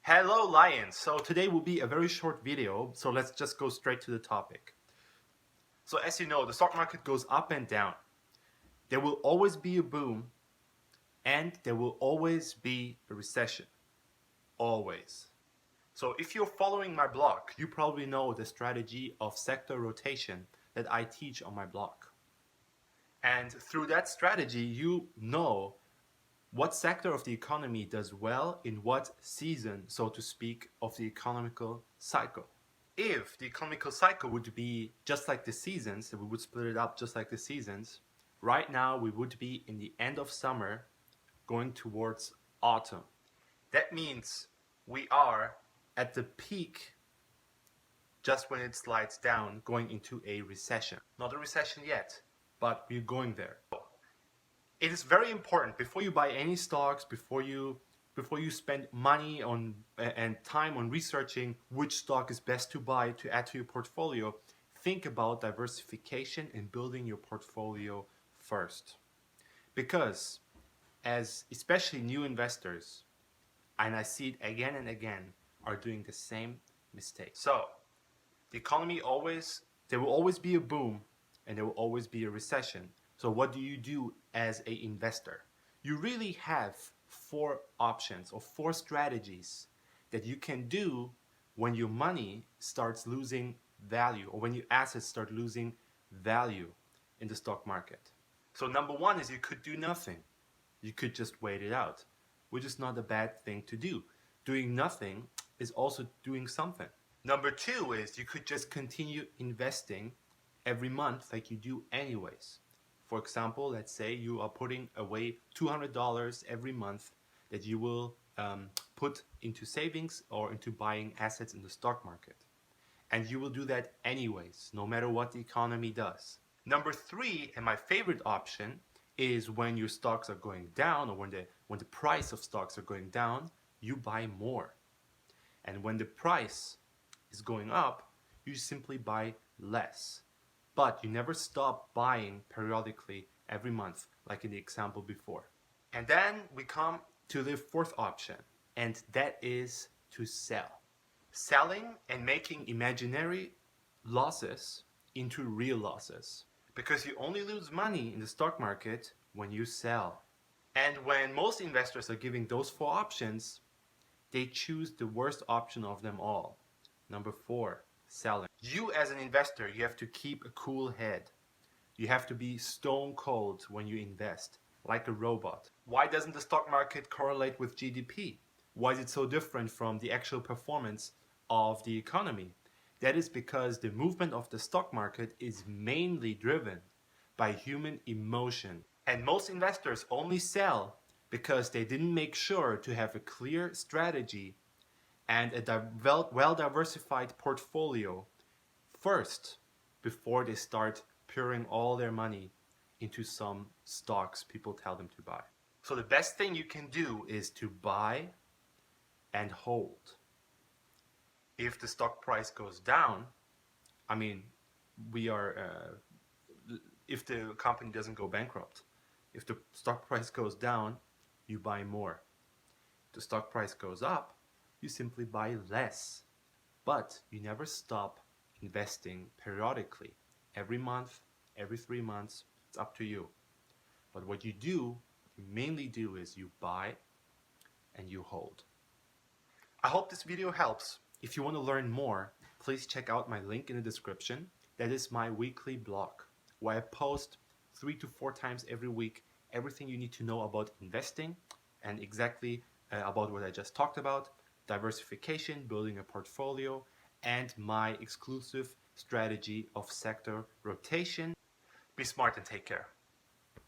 Hello Lions! So today will be a very short video, so let's just go straight to the topic. So as you know, the stock market goes up and down. There will always be a boom and there will always be a recession. Always. So if you're following my blog, you probably know the strategy of sector rotation that I teach on my blog. And through that strategy, you know what sector of the economy does well in what season, so to speak, of the economical cycle. If the economical cycle would be just like the seasons, we would split it up just like the seasons, right now we would be in the end of summer going towards autumn. That means we are at the peak just when it slides down, going into a recession. Not a recession yet, but we're going there. It is very important before you buy any stocks, before you spend money on and time on researching which stock is best to buy to add to your portfolio, think about diversification and building your portfolio first. Because as especially new investors, and I see it again and again, are doing the same mistake. So the economy there will always be a boom and there will always be a recession. So what do you do as an investor? You really have four options or four strategies that you can do when your money starts losing value or when your assets start losing value in the stock market. So number one is you could do nothing. You could just wait it out, which is not a bad thing to do. Doing nothing is also doing something. Number two is you could just continue investing every month like you do anyways. For example, let's say you are putting away $200 every month that you will put into savings or into buying assets in the stock market. And you will do that anyways, no matter what the economy does. Number three, and my favorite option, is when your stocks are going down or when the price of stocks are going down, you buy more. And when the price is going up, you simply buy less. But you never stop buying periodically every month, like in the example before. And then we come to the fourth option, and that is to sell. Selling and making imaginary losses into real losses. Because you only lose money in the stock market when you sell. And when most investors are giving those four options, they choose the worst option of them all. Number four, selling. You as an investor, you have to keep a cool head. You have to be stone cold when you invest, like a robot. Why doesn't the stock market correlate with GDP? Why is it so different from the actual performance of the economy? That is because the movement of the stock market is mainly driven by human emotion. And most investors only sell because they didn't make sure to have a clear strategy and a well-diversified portfolio first before they start pouring all their money into some stocks people tell them to buy. So the best thing you can do is to buy and hold. If the stock price goes down, I mean, if the company doesn't go bankrupt, if the stock price goes down, you buy more. If the stock price goes up, you simply buy less. But you never stop investing periodically. Every month, every 3 months, it's up to you. But what you mainly do is you buy and you hold. I hope this video helps. If you want to learn more, please check out my link in the description. That is my weekly blog, where I post 3 to 4 times every week everything you need to know about investing and exactly about what I just talked about, diversification, building a portfolio, and my exclusive strategy of sector rotation. Be smart and take care.